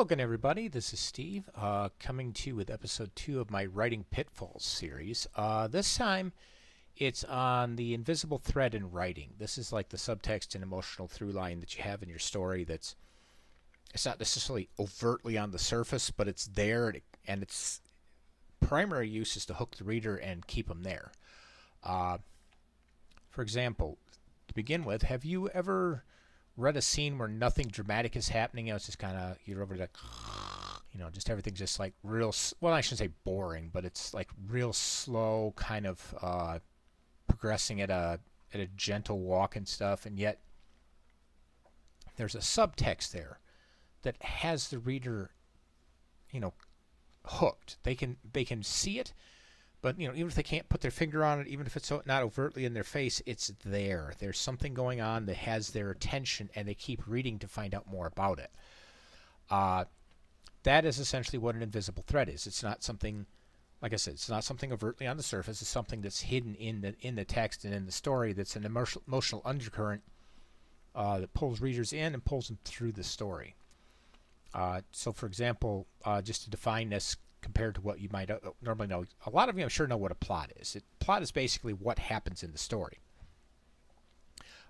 Hello again, everybody. This is Steve, coming to you with episode 2 of my Writing Pitfalls series. This time, it's on the invisible thread in writing. This is like the subtext and emotional through line that you have in your story it's not necessarily overtly on the surface, but it's there, and its primary use is to hook the reader and keep them there. For example, to begin with, have you ever read a scene where nothing dramatic is happening? It's just kind of, you're over like, just everything's just like real, well, I shouldn't say boring, but it's like real slow, kind of progressing at a gentle walk and stuff, and yet there's a subtext there that has the reader, hooked. They can see it, but even if they can't put their finger on it, even if it's not overtly in their face, it's there. There's something going on that has their attention, and they keep reading to find out more about it. That is essentially what an invisible thread is. It's not something, like I said, it's not something overtly on the surface. It's something that's hidden in the text and in the story. That's an emotional undercurrent that pulls readers in and pulls them through the story. So, for example, just to define this compared to what you might normally know, a lot of you, I'm sure, know what a plot is. Plot is basically what happens in the story.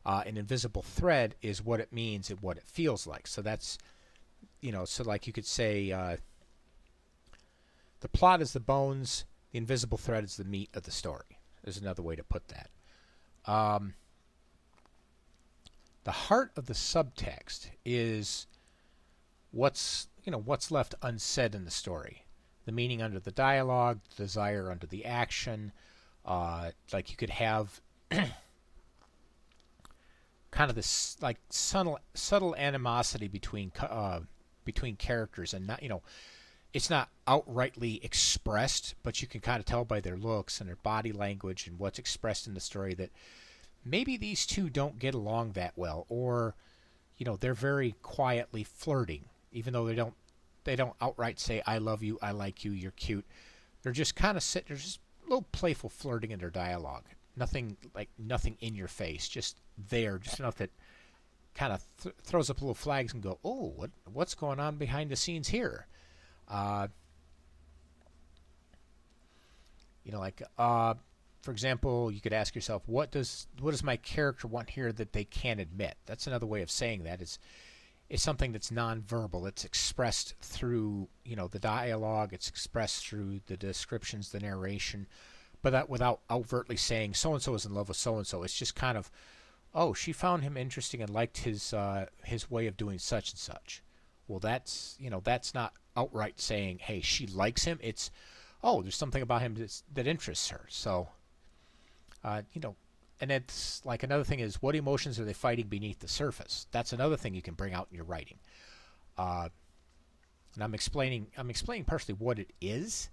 An invisible thread is what it means and what it feels like. So that's, so like you could say, the plot is the bones, the invisible thread is the meat of the story. There's another way to put that. The heart of the subtext is what's left unsaid in the story. The meaning under the dialogue, the desire under the action. Like you could have kind of this like subtle animosity between characters, and not it's not outrightly expressed, but you can kind of tell by their looks and their body language and what's expressed in the story that maybe these two don't get along that well, or they're very quietly flirting, even though they don't outright say I love you, I like you, you're cute. They're just kind of they're just a little playful flirting in their dialogue. Nothing in your face, just there, just enough that kind of throws up little flags and go, oh, what's going on behind the scenes here? For example, you could ask yourself, what does my character want here that they can't admit? That's another way of saying that. It's something that's nonverbal. It's expressed through the dialogue. It's expressed through the descriptions, the narration, but that without overtly saying so and so is in love with so and so. It's just kind of, oh, she found him interesting and liked his way of doing such and such. Well, that's not outright saying, hey, she likes him. It's, oh, there's something about him that interests her. So, and it's like another thing is, what emotions are they fighting beneath the surface? That's another thing you can bring out in your writing. And I'm explaining partially what it is,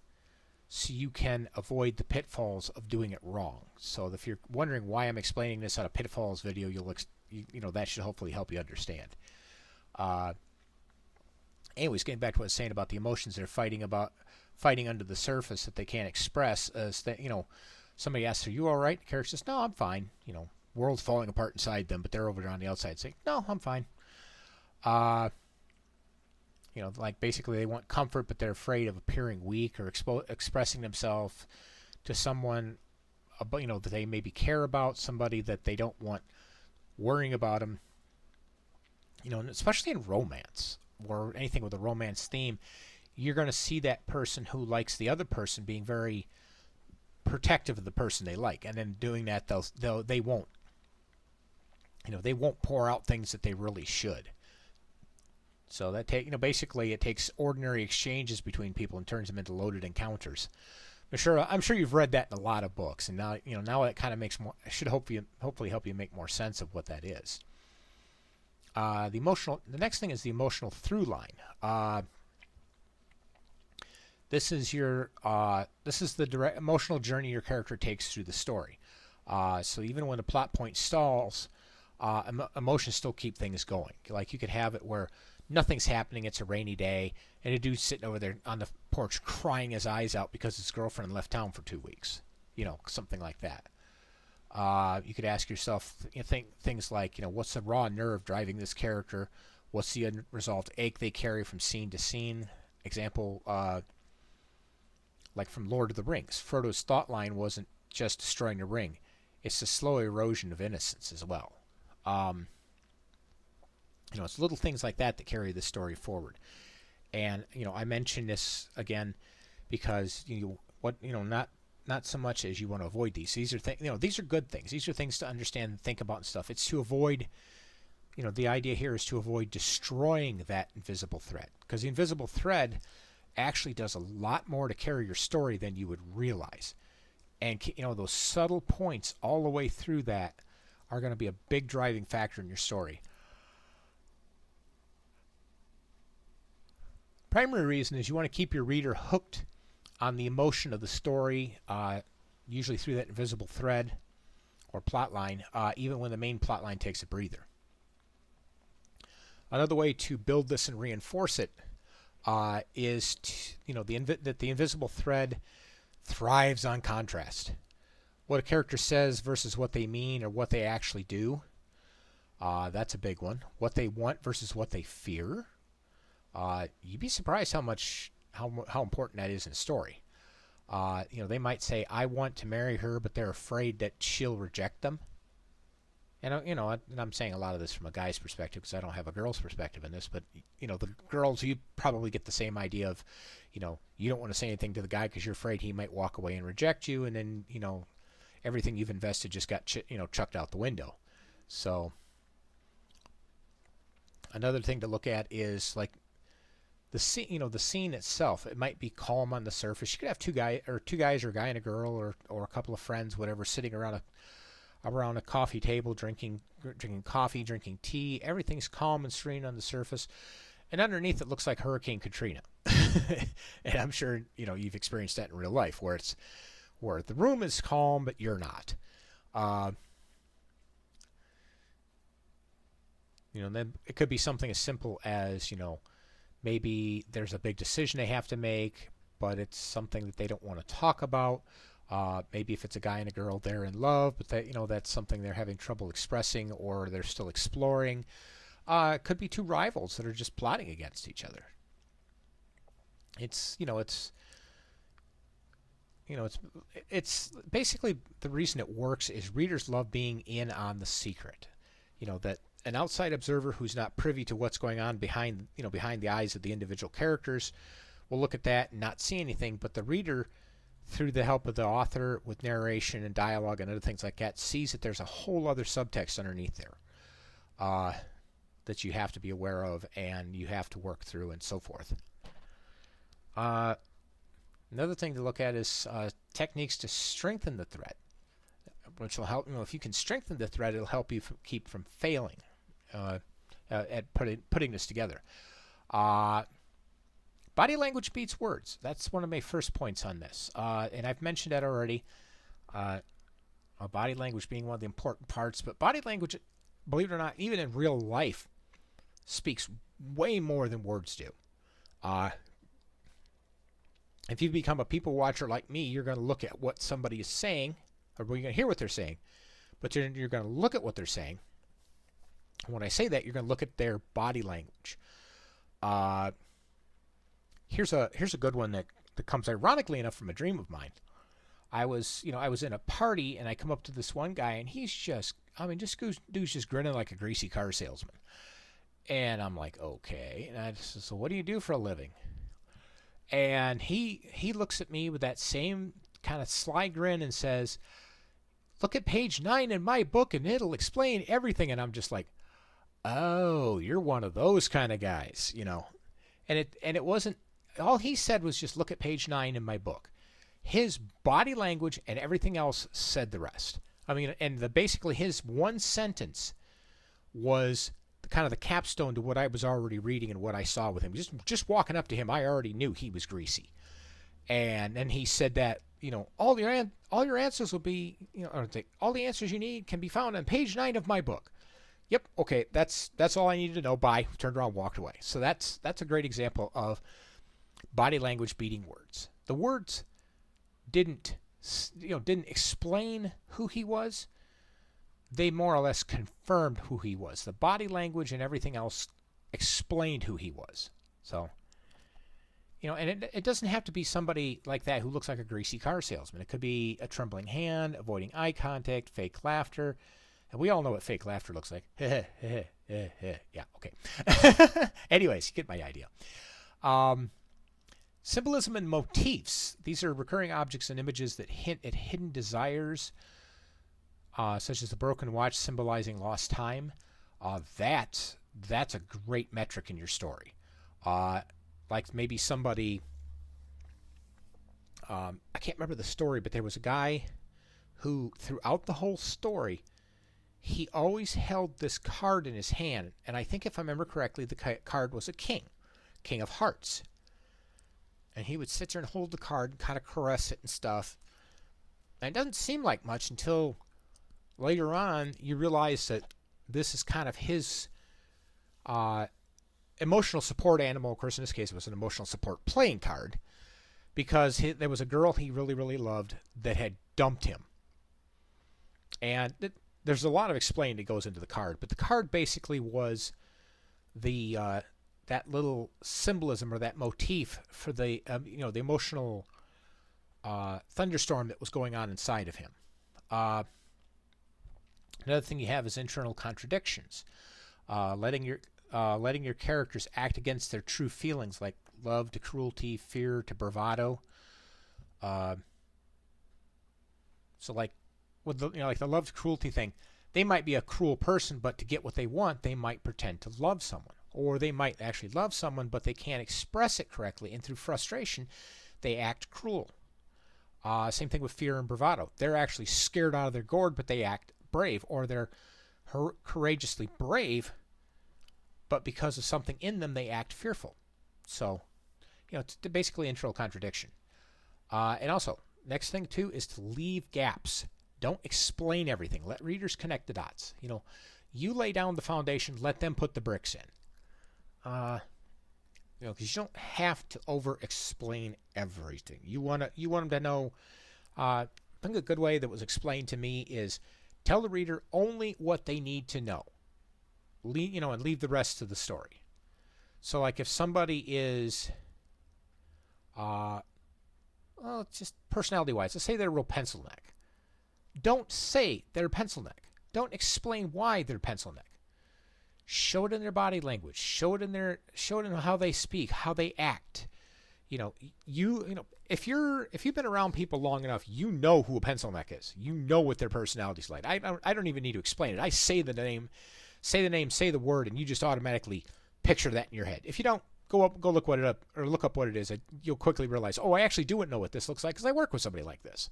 so you can avoid the pitfalls of doing it wrong. So if you're wondering why I'm explaining this on a pitfalls video, that should hopefully help you understand. Anyways, getting back to what I was saying about the emotions they're fighting under the surface that they can't express, is that somebody asks, are you all right? The character says, no, I'm fine. World's falling apart inside them, but they're over there on the outside saying, no, I'm fine. Like basically they want comfort, but they're afraid of appearing weak or expressing themselves to someone, that they maybe care about, somebody that they don't want worrying about them. And especially in romance or anything with a romance theme, you're going to see that person who likes the other person being very protective of the person they like, and then doing that they won't pour out things that they really should. So that basically it takes ordinary exchanges between people and turns them into loaded encounters. I'm sure you've read that in a lot of books, and now it kind of makes more, should hopefully help you make more sense of what that is. The next thing is the emotional through line. This is the direct emotional journey your character takes through the story. So even when the plot point stalls, emotions still keep things going. Like you could have it where nothing's happening, it's a rainy day, and a dude's sitting over there on the porch crying his eyes out because his girlfriend left town for 2 weeks. Something like that. You could ask yourself things like, what's the raw nerve driving this character? What's the unresolved ache they carry from scene to scene? Example, like from Lord of the Rings. Frodo's thought line wasn't just destroying the ring. It's the slow erosion of innocence as well. It's little things like that that carry the story forward. And I mention this again because not so much as you want to avoid these. These are these are good things. These are things to understand and think about and stuff. It's to avoid. The idea here is to avoid destroying that invisible thread, because the invisible thread actually does a lot more to carry your story than you would realize. And those subtle points all the way through that are going to be a big driving factor in your story. Primary reason is you want to keep your reader hooked on the emotion of the story, usually through that invisible thread or plot line, even when the main plot line takes a breather. Another way to build this and reinforce it is that the invisible thread thrives on contrast. What a character says versus what they mean or what they actually do. That's a big one. What they want versus what they fear. You'd be surprised how important that is in a story. They might say, "I want to marry her," but they're afraid that she'll reject them. And I'm saying a lot of this from a guy's perspective because I don't have a girl's perspective in this. But the girls, you probably get the same idea of, you don't want to say anything to the guy because you're afraid he might walk away and reject you, and then everything you've invested just got chucked out the window. So another thing to look at is like the scene. The scene itself. It might be calm on the surface. You could have two guys or a guy and a girl or a couple of friends, whatever, sitting around a coffee table, drinking coffee, drinking tea. Everything's calm and serene on the surface, and underneath it looks like Hurricane Katrina. And I'm sure you've experienced that in real life, where the room is calm but you're not. Then it could be something as simple as maybe there's a big decision they have to make, but it's something that they don't want to talk about. Maybe if it's a guy and a girl, they're in love, but that's something they're having trouble expressing or they're still exploring. It could be two rivals that are just plotting against each other. It's basically the reason it works is readers love being in on the secret. That an outside observer who's not privy to what's going on behind the eyes of the individual characters will look at that and not see anything, but the reader, through the help of the author with narration and dialogue and other things like that, sees that there's a whole other subtext underneath there that you have to be aware of and you have to work through and so forth. Another thing to look at is techniques to strengthen the thread, which will help. If you can strengthen the thread, it'll help you keep from failing at putting this together. Body language beats words. That's one of my first points on this. And I've mentioned that already. Body language being one of the important parts. But body language, believe it or not, even in real life, speaks way more than words do. If you become a people watcher like me, you're going to look at what somebody is saying, or you're going to hear what they're saying, but you're going to look at what they're saying. And when I say that, you're going to look at their body language. Here's a good one that comes ironically enough from a dream of mine. I was in a party and I come up to this one guy and he's just, this dude's just grinning like a greasy car salesman. And I'm like, okay. And I just said, so what do you do for a living? And he looks at me with that same kind of sly grin and says, look at page 9 in my book and it'll explain everything. And I'm just like, oh, you're one of those kind of guys, And it wasn't, all he said was just look at page 9 in my book. His body language and everything else said the rest. Basically his one sentence was kind of the capstone to what I was already reading and what I saw with him. Just walking up to him, I already knew he was greasy. And then he said that, all your answers will be, all the answers you need can be found on page 9 of my book. Yep, okay, that's all I needed to know. Bye. Turned around, walked away. So that's a great example of body language beating words. The words didn't explain who he was. They more or less confirmed who he was. The body language and everything else explained who he was. So, and it doesn't have to be somebody like that who looks like a greasy car salesman. It could be a trembling hand, avoiding eye contact, fake laughter. And we all know what fake laughter looks like. Yeah, okay. Anyways, you get my idea. Symbolism and motifs. These are recurring objects and images that hint at hidden desires, such as the broken watch symbolizing lost time. That's a great metric in your story. Like maybe somebody, I can't remember the story, but there was a guy who, throughout the whole story, he always held this card in his hand, and I think if I remember correctly, the card was a king of hearts. And he would sit there and hold the card and kind of caress it and stuff. And it doesn't seem like much until later on you realize that this is kind of his emotional support animal. Of course, in this case, it was an emotional support playing card, because there was a girl he really, really loved that had dumped him. And there's a lot of explaining that goes into the card, but the card basically was the that little symbolism or that motif for the the emotional thunderstorm that was going on inside of him. Another thing you have is internal contradictions, letting your characters act against their true feelings, like love to cruelty, fear to bravado. So like with the like the love to cruelty thing, they might be a cruel person, but to get what they want, they might pretend to love someone, or they might actually love someone, but they can't express it correctly, and through frustration, they act cruel. Same thing with fear and bravado. They're actually scared out of their gourd, but they act brave, or they're courageously brave, but because of something in them, they act fearful. So, it's basically internal contradiction. And also, next thing too is to leave gaps. Don't explain everything. Let readers connect the dots. You lay down the foundation, let them put the bricks in. Because you don't have to over-explain everything. You want them to know. I think a good way that was explained to me is tell the reader only what they need to know. And leave the rest to the story. So, like if somebody is, just personality-wise, let's say they're a real pencil neck. Don't say they're pencil neck. Don't explain why they're pencil neck. Show it in their body language. Show it in how they speak, how they act. If you've been around people long enough, you know who a pencil neck is. You know what their personality's like. I don't even need to explain it. I say the name, say the word, and you just automatically picture that in your head. If you don't, go look up what it is. You'll quickly realize, oh, I actually do know what this looks like because I work with somebody like this.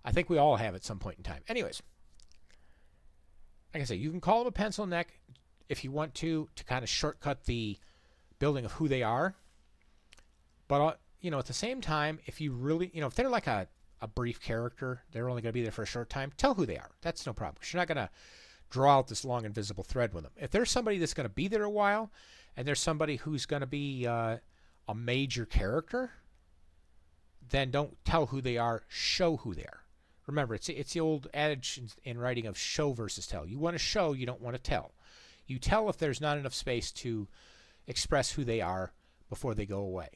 I think we all have at some point in time. Anyways, like I say, you can call them a pencil neck if you want to kind of shortcut the building of who they are. But at the same time, if you really, if they're like a brief character, they're only going to be there for a short time, tell who they are. That's no problem, because you're not going to draw out this long invisible thread with them. If there's somebody that's going to be there a while, and there's somebody who's going to be a major character, then don't tell who they are, show who they are. Remember, it's the old adage in writing of show versus tell. You want to show, you don't want to tell. You tell if there's not enough space to express who they are before they go away.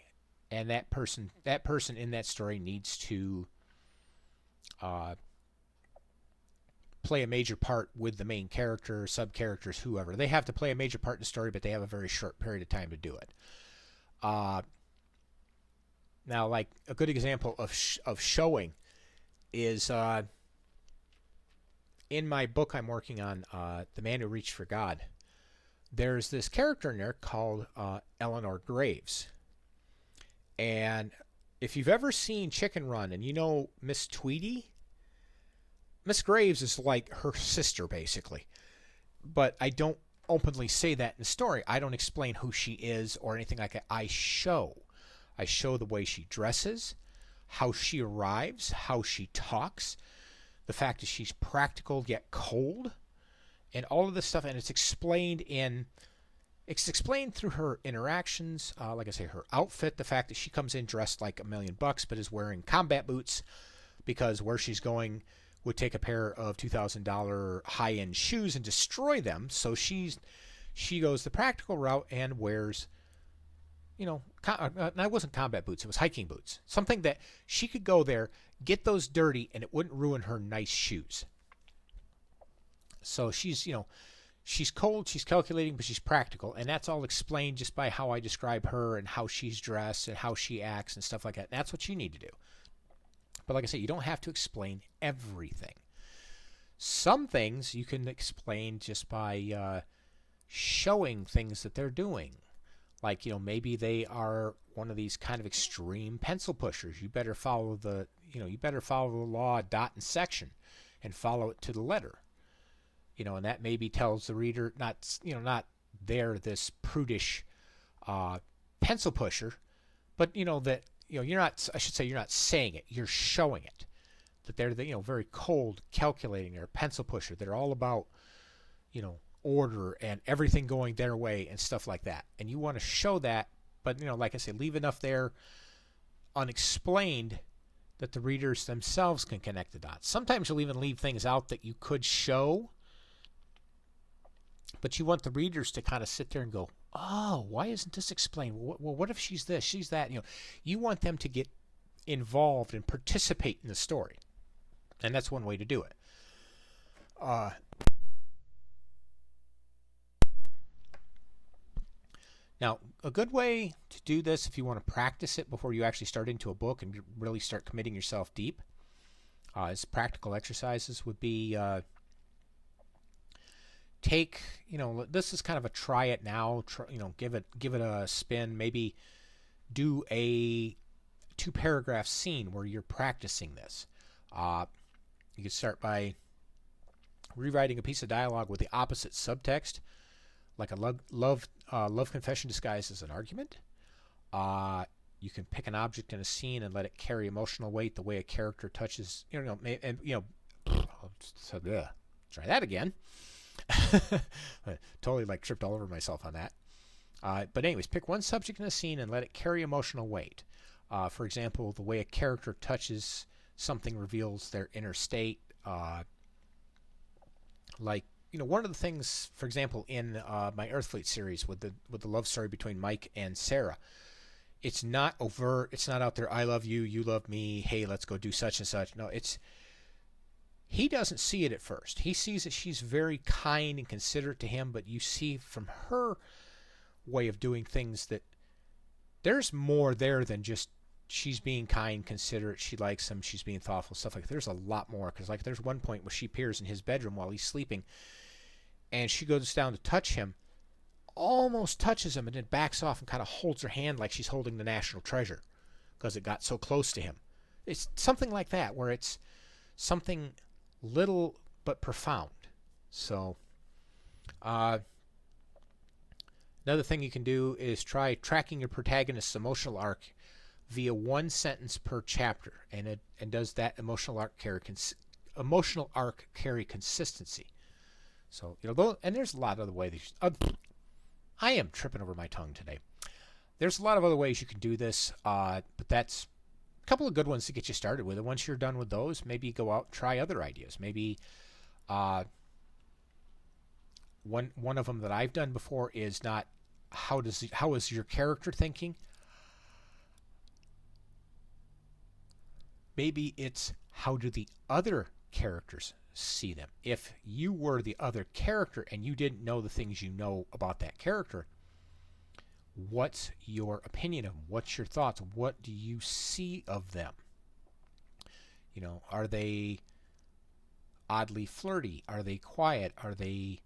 And that person in that story needs to play a major part with the main character, sub-characters, whoever. They have to play a major part in the story, but they have a very short period of time to do it. Now, like a good example of showing is in my book I'm working on, The Man Who Reached for God. There's this character in there called Eleanor Graves. And if you've ever seen Chicken Run and you know Miss Tweety, Miss Graves is like her sister, basically. But I don't openly say that in the story. I don't explain who she is or anything like that. I show the way she dresses, how she arrives, how she talks, the fact that she's practical yet cold, and all of this stuff. And it's explained through her interactions. Like I say, her outfit, the fact that she comes in dressed like $1 million but is wearing combat boots because where she's going would take a pair of $2,000 high-end shoes and destroy them. So she's She goes the practical route and wears, it wasn't combat boots, it was hiking boots. Something that she could go there, get those dirty, and it wouldn't ruin her nice shoes. So she's cold, she's calculating, but she's practical, and that's all explained just by how I describe her and how she's dressed and how she acts and stuff like that. And that's what you need to do. But like I said, you don't have to explain everything. Some things you can explain just by showing things that they're doing. Like, maybe they are one of these kind of extreme pencil pushers. You better follow the law dot and section and follow it to the letter. And that maybe tells the reader not they're this prudish pencil pusher, but that you're not. I should say you're not saying it. You're showing it. That they're the very cold, calculating. They're a pencil pusher. They're all about order and everything going their way and stuff like that. And you want to show that, but like I said, leave enough there unexplained that the readers themselves can connect the dots. Sometimes you'll even leave things out that you could show, but you want the readers to kind of sit there and go, oh, why isn't this explained? Well, what if she's this, she's that? You want them to get involved and participate in the story. And that's one way to do it. Now, a good way to do this, if you want to practice it before you actually start into a book and really start committing yourself deep, as practical exercises would be take, this is kind of a try it now, give it a spin, maybe do a 2-paragraph scene where you're practicing this. You could start by rewriting a piece of dialogue with the opposite subtext, like a love confession disguised as an argument. You can pick an object in a scene and let it carry emotional weight the way a character touches, try that again. Totally tripped all over myself on that. But anyways, pick one subject in a scene and let it carry emotional weight. For example, the way a character touches something reveals their inner state. One of the things, for example, in my Earthfleet series with the love story between Mike and Sarah, it's not overt. It's not out there, I love you, you love me, hey, let's go do such and such. No, he doesn't see it at first. He sees that she's very kind and considerate to him, but you see from her way of doing things that there's more there than just she's being kind, considerate, she likes him, she's being thoughtful, stuff like that. There's a lot more, because there's one point where she appears in his bedroom while he's sleeping, and she goes down to touch him, almost touches him, and then backs off and kind of holds her hand like she's holding the national treasure because it got so close to him. It's something like that, where it's something little but profound. So another thing you can do is try tracking your protagonist's emotional arc via one sentence per chapter, and does that emotional arc carry consistency. So and there's a lot of other ways. I am tripping over my tongue today. There's a lot of other ways you can do this, but that's a couple of good ones to get you started with. And once you're done with those, maybe go out and try other ideas. Maybe one of them that I've done before is not how is your character thinking. Maybe it's how do the other characters see them. If you were the other character and you didn't know the things you know about that character, what's your opinion of them? What's your thoughts? What do you see of them? Are they oddly flirty? Are they quiet? Are they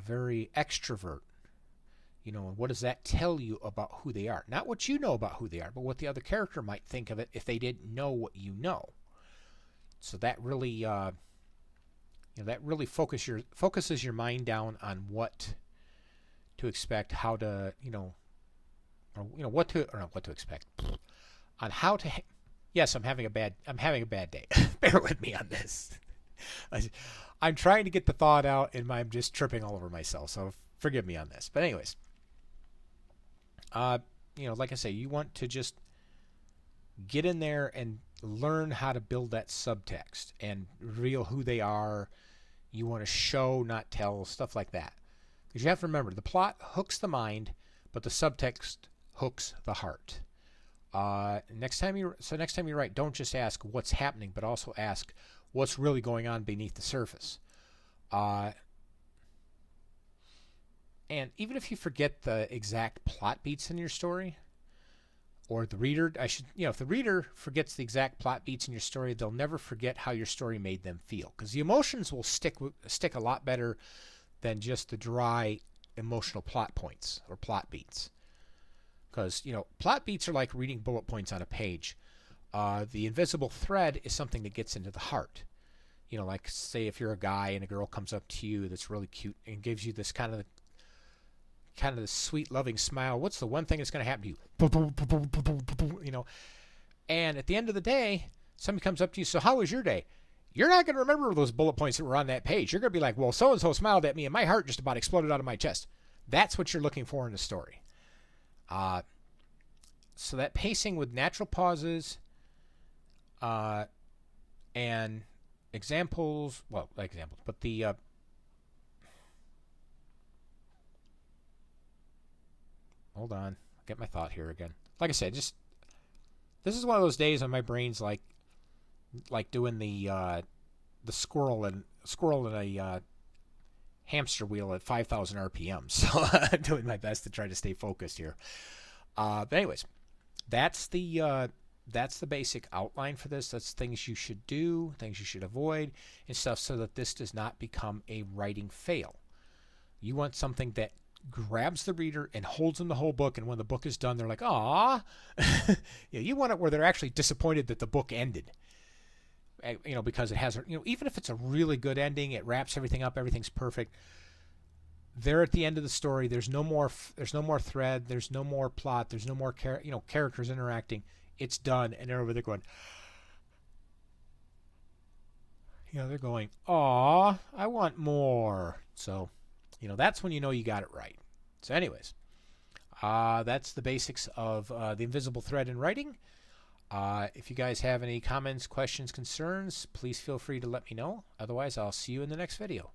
very extrovert? And what does that tell you about who they are? Not what you know about who they are, but what the other character might think of it if they didn't know what you know. So that really, focuses your mind down on what to expect, how to, what to expect, on how to. Yes, I'm having a bad day. Bear with me on this. I'm trying to get the thought out, and I'm just tripping all over myself. So forgive me on this. But anyways, like I say, you want to just get in there and learn how to build that subtext and reveal who they are. You want to show, not tell, stuff like that. Because you have to remember, the plot hooks the mind, but the subtext hooks the heart. Next time you write, don't just ask what's happening, but also ask what's really going on beneath the surface. And even if you forget the exact plot beats in your story, or the reader, if the reader forgets the exact plot beats in your story, they'll never forget how your story made them feel. Because the emotions will stick a lot better than just the dry emotional plot points or plot beats. Because, plot beats are like reading bullet points on a page. The invisible thread is something that gets into the heart. Like, say if you're a guy and a girl comes up to you that's really cute and gives you this kind of this sweet, loving smile. What's the one thing that's going to happen to you? And at the end of the day, somebody comes up to you, so how was your day? You're not going to remember those bullet points that were on that page. You're going to be like, well, so-and-so smiled at me and my heart just about exploded out of my chest. That's what you're looking for in a story. So that pacing with natural pauses and examples, but the hold on, get my thought here again. Like I said, this is one of those days when my brain's like doing the squirrel in a hamster wheel at 5,000 RPM. So I'm doing my best to try to stay focused here. But anyways, that's the basic outline for this. That's things you should do, things you should avoid, and stuff, so that this does not become a writing fail. You want something that grabs the reader and holds them the whole book, and when the book is done, they're like, "Aw!" You want it where they're actually disappointed that the book ended. Because it has, even if it's a really good ending, it wraps everything up, everything's perfect. They're at the end of the story. There's no more thread. There's no more plot. There's no more characters interacting. It's done, and they're over there going, they're going, "Aw, I want more." So, that's when you got it right. So, anyways, that's the basics of the invisible thread in writing. If you guys have any comments, questions, concerns, please feel free to let me know. Otherwise, I'll see you in the next video.